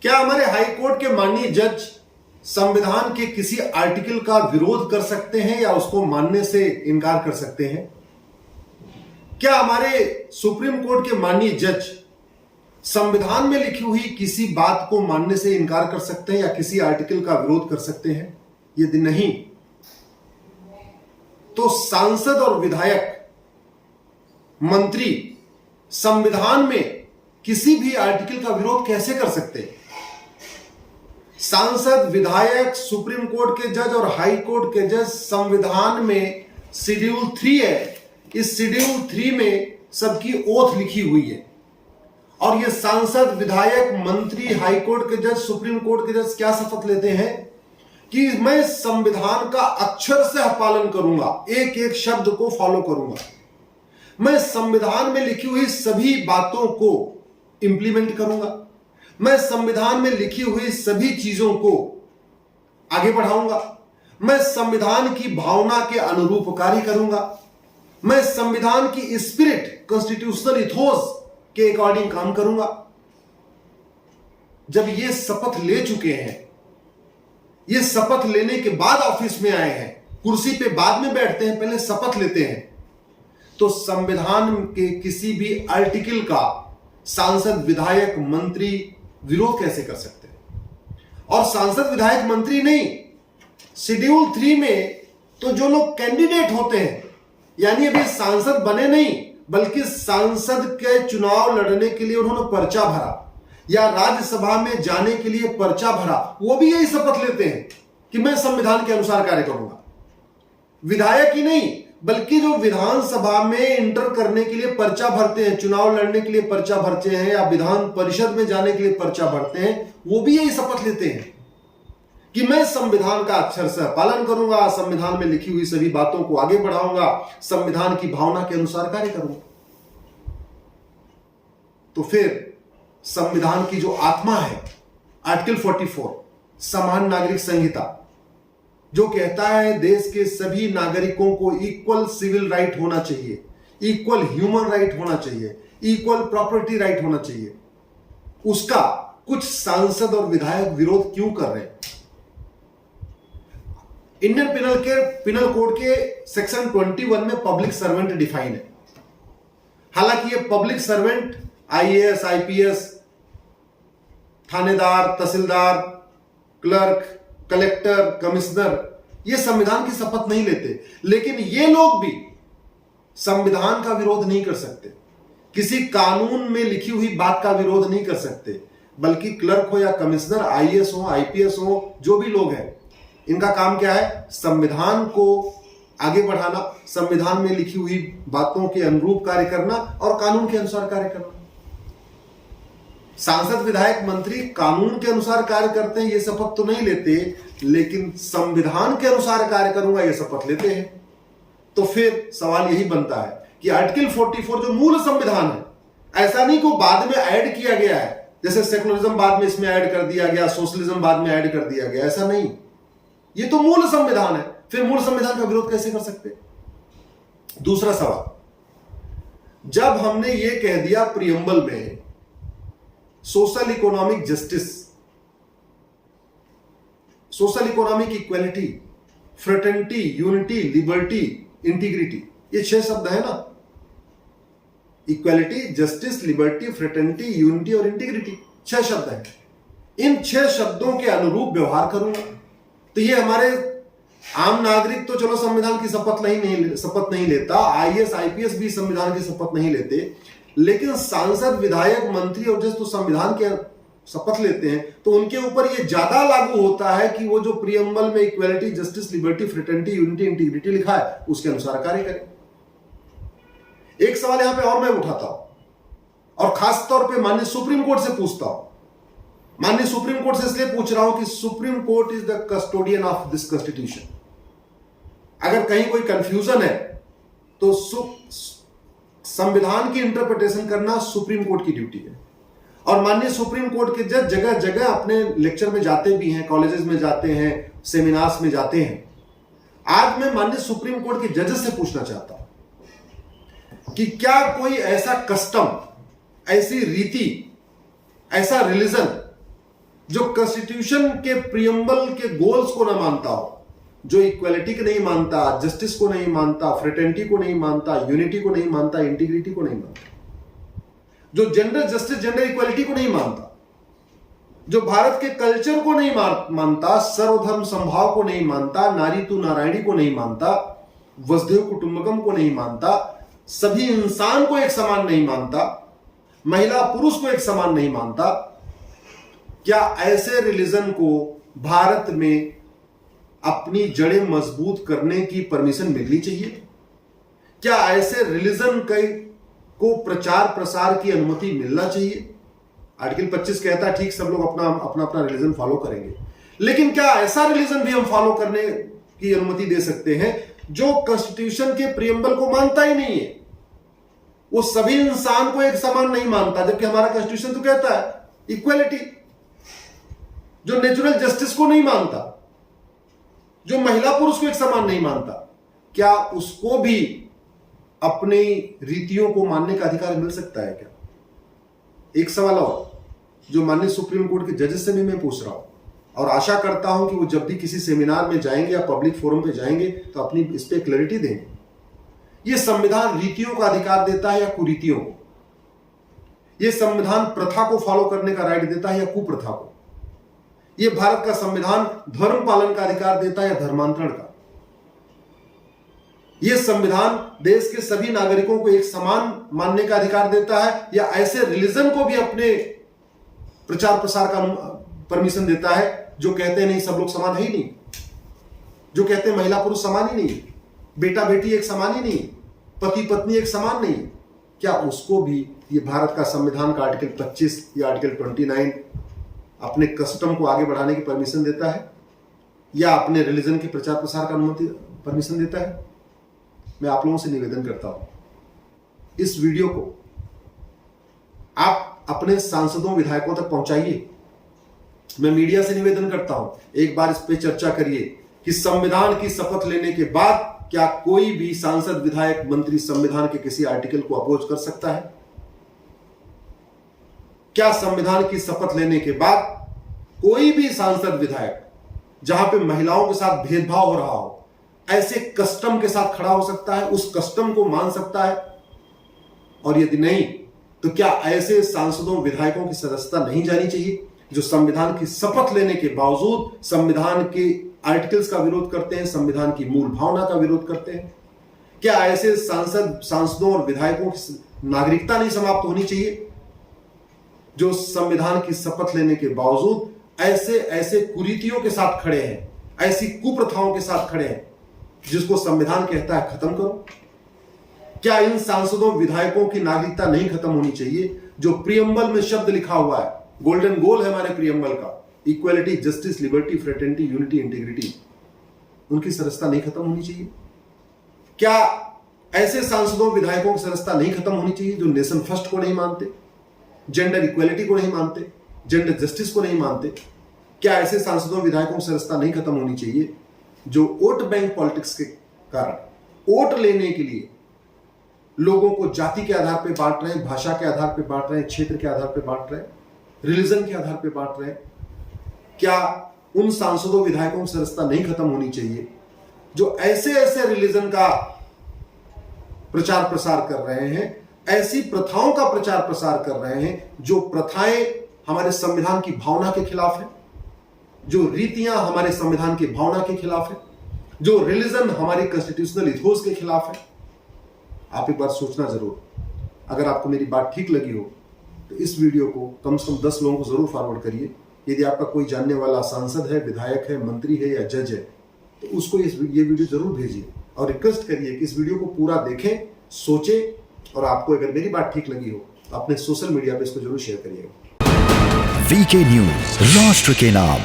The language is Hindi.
क्या हमारे हाई कोर्ट के माननीय जज संविधान के किसी आर्टिकल का विरोध कर सकते हैं या उसको मानने से इनकार कर सकते हैं? क्या हमारे सुप्रीम कोर्ट के माननीय जज संविधान में लिखी हुई किसी बात को मानने से इनकार कर सकते हैं या किसी आर्टिकल का विरोध कर सकते हैं? यदि नहीं, तो सांसद और विधायक, मंत्री संविधान में किसी भी आर्टिकल का विरोध कैसे कर सकते हैं? सांसद, विधायक, सुप्रीम कोर्ट के जज और हाई कोर्ट के जज, संविधान में शेड्यूल 3 है। इस शेड्यूल 3 में सबकी ओथ लिखी हुई है और ये सांसद, विधायक, मंत्री, हाई कोर्ट के जज, सुप्रीम कोर्ट के जज क्या शपथ लेते हैं कि मैं संविधान का अक्षर से पालन करूंगा, एक एक शब्द को फॉलो करूंगा, मैं संविधान में लिखी हुई सभी बातों को इंप्लीमेंट करूंगा, मैं संविधान में लिखी हुई सभी चीजों को आगे बढ़ाऊंगा, मैं संविधान की भावना के अनुरूप कार्य करूंगा, मैं संविधान की स्पिरिट, कॉन्स्टिट्यूशनल इथोस के अकॉर्डिंग काम करूंगा। जब ये शपथ ले चुके हैं, ये शपथ लेने के बाद ऑफिस में आए हैं, कुर्सी पे बाद में बैठते हैं, पहले शपथ लेते हैं, तो संविधान के किसी भी आर्टिकल का सांसद, विधायक, मंत्री विरोध कैसे कर सकते हैं? और सांसद, विधायक, मंत्री नहीं, शेड्यूल 3 में तो जो लोग कैंडिडेट होते हैं, यानी अभी सांसद बने नहीं बल्कि सांसद के चुनाव लड़ने के लिए उन्होंने पर्चा भरा या राज्यसभा में जाने के लिए पर्चा भरा, वो भी यही शपथ लेते हैं कि मैं संविधान के अनुसार कार्य करूंगा। विधायक ही नहीं बल्कि जो विधानसभा में इंटर करने के लिए पर्चा भरते हैं, चुनाव लड़ने के लिए पर्चा भरते हैं या विधान परिषद में जाने के लिए पर्चा भरते हैं, वो भी यही शपथ लेते हैं कि मैं संविधान का अक्षर से पालन करूंगा, संविधान में लिखी हुई सभी बातों को आगे बढ़ाऊंगा, संविधान की भावना के अनुसार कार्य करूंगा। तो फिर संविधान की जो आत्मा है, आर्टिकल 44 समान नागरिक संहिता, जो कहता है देश के सभी नागरिकों को इक्वल सिविल राइट होना चाहिए, इक्वल ह्यूमन राइट होना चाहिए, इक्वल प्रॉपर्टी राइट होना चाहिए, उसका कुछ सांसद और विधायक विरोध क्यों कर रहे हैं? इंडियन पिनल कोड के सेक्शन 21 में पब्लिक सर्वेंट डिफाइन है। हालांकि ये पब्लिक सर्वेंट आईएएस, आईपीएस, थानेदार, तहसीलदार, क्लर्क, कलेक्टर, कमिश्नर, ये संविधान की शपथ नहीं लेते, लेकिन ये लोग भी संविधान का विरोध नहीं कर सकते, किसी कानून में लिखी हुई बात का विरोध नहीं कर सकते, बल्कि क्लर्क हो या कमिश्नर, आईएएस हो, आईपीएस हो, जो भी लोग हैं, इनका काम क्या है? संविधान को आगे बढ़ाना, संविधान में लिखी हुई बातों के अनुरूप कार्य करना और कानून के अनुसार कार्य करना। सांसद, विधायक, मंत्री कानून के अनुसार कार्य करते हैं, ये शपथ तो नहीं लेते, लेकिन संविधान के अनुसार कार्य करूंगा ये शपथ लेते हैं। तो फिर सवाल यही बनता है कि आर्टिकल 44 जो मूल संविधान है, ऐसा नहीं को बाद में ऐड किया गया है, जैसे सेकुलरिज्म बाद में इसमें ऐड कर दिया गया, सोशलिज्म बाद में ऐड कर दिया गया, ऐसा नहीं, ये तो मूल संविधान है। फिर मूल संविधान का विरोध कैसे कर सकते? दूसरा सवाल, जब हमने ये कह दिया प्रियम्बल में social economic justice, social economic equality, fraternity, unity, liberty, integrity, ये 6 शब्द है ना, equality, justice, liberty, fraternity, unity और इंटीग्रिटी, 6 शब्द हैं। इन 6 शब्दों के अनुरूप व्यवहार करूंगा। तो ये हमारे आम नागरिक तो चलो संविधान की शपथ नहीं लेता, आईएएस, आईपीएस भी संविधान की शपथ नहीं लेते, लेकिन सांसद, विधायक, मंत्री और जज तो संविधान के शपथ लेते हैं, तो उनके ऊपर यह ज्यादा लागू होता है कि वो जो प्रियम्बल में equality, justice, liberty, fraternity, unity, integrity लिखा है उसके अनुसार कार्य करें। एक सवाल यहां पे और मैं उठाता हूं और खास तौर पे माननीय सुप्रीम कोर्ट से पूछता हूं। माननीय सुप्रीम कोर्ट से इसलिए पूछ रहा हूं कि supreme court is the custodian of this constitution. अगर कहीं कोई कंफ्यूजन है तो संविधान की इंटरप्रिटेशन करना सुप्रीम कोर्ट की ड्यूटी है। और माननीय सुप्रीम कोर्ट के जज जगह जगह अपने लेक्चर में जाते भी हैं, कॉलेजेस में जाते हैं, सेमिनार्स में जाते हैं। आज मैं माननीय सुप्रीम कोर्ट के जजेस से पूछना चाहता हूं कि क्या कोई ऐसा कस्टम, ऐसी रीति, ऐसा रिलीजन जो कॉन्स्टिट्यूशन के प्रियम्बल के गोल्स को ना मानता हो, जो इक्वालिटी को नहीं मानता, जस्टिस को नहीं मानता, फ्रेटर्निटी को नहीं मानता, यूनिटी को नहीं मानता, इंटीग्रिटी को नहीं मानता, जो जेंडर जस्टिस, जेंडर इक्वालिटी को नहीं मानता, जो भारत के कल्चर को नहीं मानता, सर्वधर्म संभाव को नहीं मानता, नारी तू नारायणी को नहीं मानता, वसुधैव कुटुंबकम को नहीं मानता, सभी इंसान को एक समान नहीं मानता, महिला पुरुष को एक समान नहीं मानता, क्या ऐसे रिलीजन को भारत में अपनी जड़ें मजबूत करने की परमिशन मिलनी चाहिए? क्या ऐसे रिलीजन को प्रचार प्रसार की अनुमति मिलना चाहिए? आर्टिकल 25 कहता है ठीक, सब लोग अपना अपना रिलीजन फॉलो करेंगे, लेकिन क्या ऐसा रिलीजन भी हम फॉलो करने की अनुमति दे सकते हैं जो कॉन्स्टिट्यूशन के प्रियम्बल को मानता ही नहीं है? वो सभी इंसान को एक समान नहीं मानता, जबकि हमारा कॉन्स्टिट्यूशन तो कहता है इक्वालिटी। जो नेचुरल जस्टिस को नहीं मानता, जो महिला पुरुष को एक समान नहीं मानता, क्या उसको भी अपनी रीतियों को मानने का अधिकार मिल सकता है क्या? एक सवाल और जो माननीय सुप्रीम कोर्ट के जजेस से भी मैं पूछ रहा हूं, और आशा करता हूं कि वो जब भी किसी सेमिनार में जाएंगे या पब्लिक फोरम पे जाएंगे तो अपनी इस पे क्लैरिटी देंगे। ये संविधान रीतियों का अधिकार देता है या कुरीतियों को? ये संविधान प्रथा को फॉलो करने का राइट देता है या कुप्रथा को? ये भारत का संविधान धर्म पालन का अधिकार देता है या धर्मांतरण का? यह संविधान देश के सभी नागरिकों को एक समान मानने का अधिकार देता है या ऐसे रिलीजन को भी अपने प्रचार प्रसार का परमिशन देता है जो कहते हैं नहीं सब लोग समान है ही नहीं, जो कहते हैं महिला पुरुष समान ही नहीं, बेटा बेटी एक समान ही नहीं, पति पत्नी एक समान नहीं? क्या उसको भी ये भारत का संविधान का आर्टिकल 25 या आर्टिकल 29 अपने कस्टम को आगे बढ़ाने की परमिशन देता है या अपने रिलीजन के प्रचार प्रसार का अनुमति परमिशन देता है? मैं आप लोगों से निवेदन करता हूं, इस वीडियो को आप अपने सांसदों विधायकों तक पहुंचाइए। मैं मीडिया से निवेदन करता हूं, एक बार इस पे चर्चा करिए कि संविधान की शपथ लेने के बाद क्या कोई भी सांसद विधायक मंत्री संविधान के किसी आर्टिकल को अपोज कर सकता है? क्या संविधान की शपथ लेने के बाद कोई भी सांसद विधायक जहां पे महिलाओं के साथ भेदभाव हो रहा हो ऐसे कस्टम के साथ खड़ा हो सकता है, उस कस्टम को मान सकता है? और यदि नहीं तो क्या ऐसे सांसदों विधायकों की सदस्यता नहीं जानी चाहिए जो संविधान की शपथ लेने के बावजूद संविधान के आर्टिकल्स का विरोध करते हैं, संविधान की मूल भावना का विरोध करते हैं? क्या ऐसे सांसदों और विधायकों की नागरिकता नहीं समाप्त होनी चाहिए जो संविधान की शपथ लेने के बावजूद ऐसे कुरीतियों के साथ खड़े हैं, ऐसी कुप्रथाओं के साथ खड़े हैं जिसको संविधान कहता है खत्म करो? क्या इन सांसदों विधायकों की नागरिकता नहीं खत्म होनी चाहिए जो प्रियम्बल में शब्द लिखा हुआ है, गोल्डन गोल है हमारे प्रियम्बल का, equality, justice, liberty, fraternity, unity, integrity, उनकी सदस्यता नहीं खत्म होनी चाहिए? क्या ऐसे सांसदों विधायकों की सदस्यता नहीं खत्म होनी चाहिए जो नेशन फर्स्ट को नहीं मानते, जेंडर इक्वालिटी को नहीं मानते, जेंडर जस्टिस को नहीं मानते? क्या ऐसे सांसदों विधायकों की सदस्यता नहीं खत्म होनी चाहिए जो वोट बैंक पॉलिटिक्स के कारण वोट लेने के लिए लोगों को जाति के आधार पर बांट रहे हैं, भाषा के आधार पर बांट रहे हैं, क्षेत्र के आधार पर बांट रहे हैं, रिलीजन के आधार पर बांट रहे हैं? क्या उन सांसदों विधायकों की सदस्यता नहीं खत्म होनी चाहिए जो ऐसे रिलीजन का प्रचार प्रसार कर रहे हैं, ऐसी प्रथाओं का प्रचार प्रसार कर रहे हैं जो प्रथाएं हमारे संविधान की भावना के खिलाफ है, जो रीतियां हमारे संविधान की भावना के खिलाफ है, जो रिलीजन हमारी कॉन्स्टिट्यूशनल इथोस के खिलाफ है? आप एक बार सोचना जरूर। अगर आपको मेरी बात ठीक लगी हो तो इस वीडियो को कम से कम 10 लोगों को जरूर फॉरवर्ड करिए। यदि आपका कोई जानने वाला सांसद है, विधायक है, मंत्री है या जज है तो उसको ये वीडियो जरूर भेजिए और रिक्वेस्ट करिए कि इस वीडियो को पूरा देखें, सोचें, और आपको अगर मेरी बात ठीक लगी हो तो अपने सोशल मीडिया पे इसको जरूर शेयर करिएगा। वीके न्यूज, राष्ट्र के नाम।